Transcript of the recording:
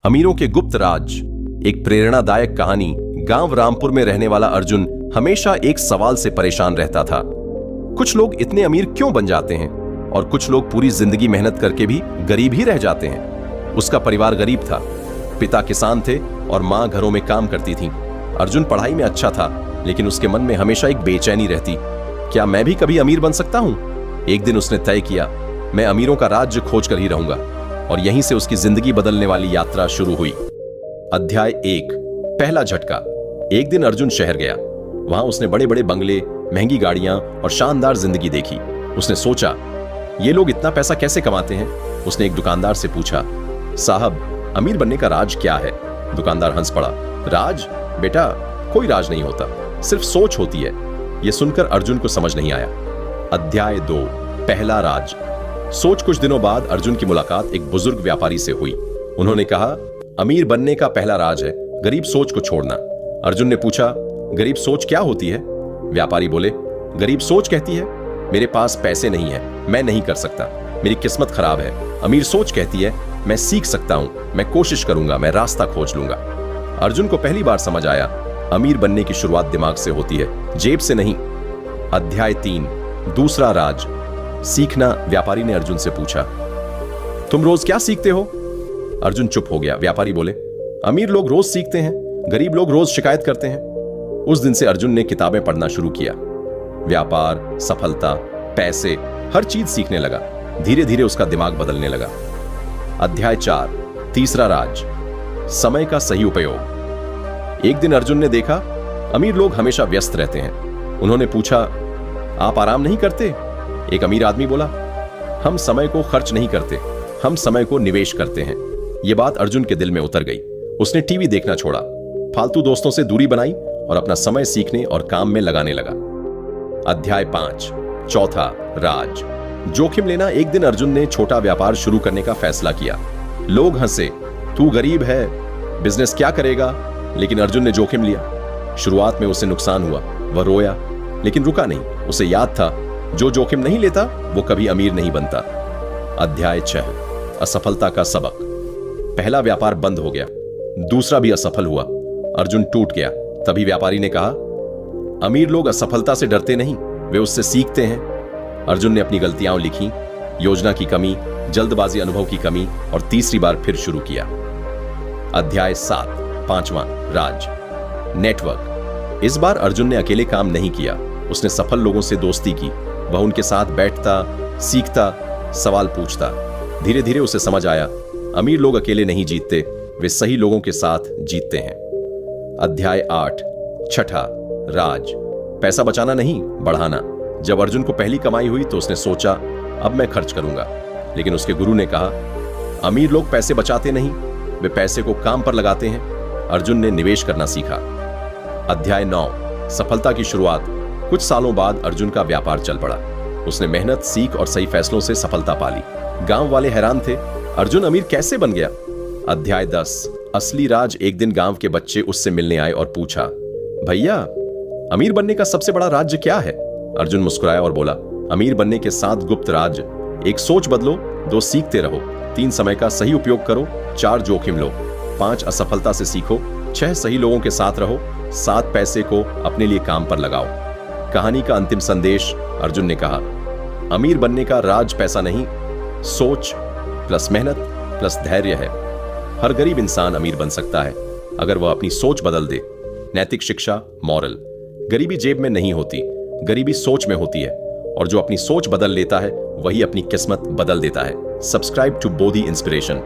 अमीरों के गुप्त राज। एक प्रेरणादायक कहानी। गांव रामपुर में रहने वाला अर्जुन हमेशा एक सवाल से परेशान रहता था। कुछ लोग इतने अमीर क्यों बन जाते हैं और कुछ लोग पूरी जिंदगी मेहनत करके भी गरीब ही रह जाते हैं। उसका परिवार गरीब था। पिता किसान थे और मां घरों में काम करती थी। अर्जुन पढ़ाई में अच्छा था, लेकिन उसके मन में हमेशा एक बेचैनी रहती। क्या मैं भी कभी अमीर बन सकता हूं? एक दिन उसने तय किया, मैं अमीरों का राज्य खोज कर ही रहूंगा। और यहीं से उसकी जिंदगी बदलने वाली यात्रा शुरू हुई। अध्याय 1, पहला झटका। एक दिन अर्जुन शहर गया। वहां उसने बड़े बड़े बंगले, महंगी गाड़ियां और शानदार जिंदगी देखी। उसने सोचा, ये लोग इतना पैसा कैसे कमाते हैं? उसने एक दुकानदार से पूछा, साहब, अमीर बनने का राज क्या है? दुकानदार हंस पड़ा, राज? बेटा, कोई राज नहीं होता, सिर्फ सोच होती है। यह सुनकर अर्जुन को समझ नहीं आया। अध्याय 2, पहला राज। सोच कुछ दिनों बाद अर्जुन की मुलाकात एक बुजुर्ग व्यापारी से हुई। उन्होंने कहा, अमीर बनने का पहला राज है गरीब सोच को छोड़ना। अर्जुन ने पूछा, गरीब सोच क्या होती है? व्यापारी बोले, गरीब सोच कहती है, मेरे पास पैसे नहीं है, मैं नहीं कर सकता, मेरी किस्मत खराब है। अमीर सोच कहती है, मैं सीख सकता हूं, मैं कोशिश करूंगा, मैं रास्ता खोज लूंगा। अर्जुन को पहली बार समझ आया, अमीर बनने की शुरुआत दिमाग से होती है, जेब से नहीं। अध्याय 3, दूसरा राज। सीखना। व्यापारी ने अर्जुन से पूछा, तुम रोज क्या सीखते हो? अर्जुन चुप हो गया। व्यापारी बोले, अमीर लोग रोज सीखते हैं, गरीब लोग रोज शिकायत करते हैं। उस दिन से अर्जुन ने किताबें पढ़ना शुरू किया। व्यापार, सफलता, पैसे, हर चीज सीखने लगा। धीरे धीरे उसका दिमाग बदलने लगा। अध्याय 4, तीसरा राज। समय का सही उपयोग। एक दिन अर्जुन ने देखा, अमीर लोग हमेशा व्यस्त रहते हैं। उन्होंने पूछा, आप आराम नहीं करते? एक अमीर आदमी बोला, हम समय को खर्च नहीं करते, हम समय को निवेश करते हैं। यह बात अर्जुन के दिल में उतर गई। उसने टीवी देखना छोड़ा, फालतू दोस्तों से दूरी बनाई और अपना समय सीखने और काम में लगाने लगा। अध्याय 5, चौथा राज। जोखिम लेना। एक दिन अर्जुन ने छोटा व्यापार शुरू करने का फैसला किया। लोग हंसे, तू गरीब है, बिजनेस क्या करेगा? लेकिन अर्जुन ने जोखिम लिया। शुरुआत में उसे नुकसान हुआ, वह रोया, लेकिन रुका नहीं। उसे याद था, जो जोखिम नहीं लेता वो कभी अमीर नहीं बनता। अध्याय 6, असफलता का सबक। पहला व्यापार बंद हो गया, दूसरा भी असफल हुआ। अर्जुन टूट गया। तभी व्यापारी ने कहा, अमीर लोग असफलता से डरते नहीं, वे उससे सीखते हैं। अर्जुन ने अपनी गलतियां लिखी, योजना की कमी, जल्दबाजी, अनुभव की कमी, और तीसरी बार फिर शुरू किया। अध्याय 7, पांचवां राज। नेटवर्क। इस बार अर्जुन ने अकेले काम नहीं किया। उसने सफल लोगों से दोस्ती की। वह उनके साथ बैठता, सीखता, सवाल पूछता। धीरे धीरे उसे समझ आया, अमीर लोग अकेले नहीं जीतते, वे सही लोगों के साथ जीतते हैं। अध्याय 8, छठा राज। पैसा बचाना नहीं, बढ़ाना। जब अर्जुन को पहली कमाई हुई तो उसने सोचा, अब मैं खर्च करूंगा। लेकिन उसके गुरु ने कहा, अमीर लोग पैसे बचाते नहीं, वे पैसे को काम पर लगाते हैं। अर्जुन ने निवेश करना सीखा। अध्याय 9, सफलता की शुरुआत। कुछ सालों बाद अर्जुन का व्यापार चल पड़ा। उसने मेहनत, सीख और सही फैसलों से सफलता पाली। गांव वाले हैरान थे, अर्जुन अमीर कैसे बन गया? अध्याय 10, असली राज। एक दिन गांव के बच्चे उससे मिलने आए और पूछा, भैया, अमीर बनने का सबसे बड़ा राज्य क्या है? अर्जुन मुस्कुराया और बोला, अमीर बनने के 7 गुप्त राज। 1 सोच बदलो, 2 सीखते रहो, 3 समय का सही उपयोग करो, 4 जोखिम लो, 5 असफलता से सीखो, 6 सही लोगों के साथ रहो, 7 पैसे को अपने लिए काम पर लगाओ। कहानी का अंतिम संदेश। अर्जुन ने कहा, अमीर बनने का राज पैसा नहीं, सोच प्लस मेहनत प्लस धैर्य है। हर गरीब इंसान अमीर बन सकता है अगर वह अपनी सोच बदल दे। नैतिक शिक्षा, मॉरल। गरीबी जेब में नहीं होती, गरीबी सोच में होती है, और जो अपनी सोच बदल लेता है वही अपनी किस्मत बदल देता है। Subscribe to Bodhi inspiration.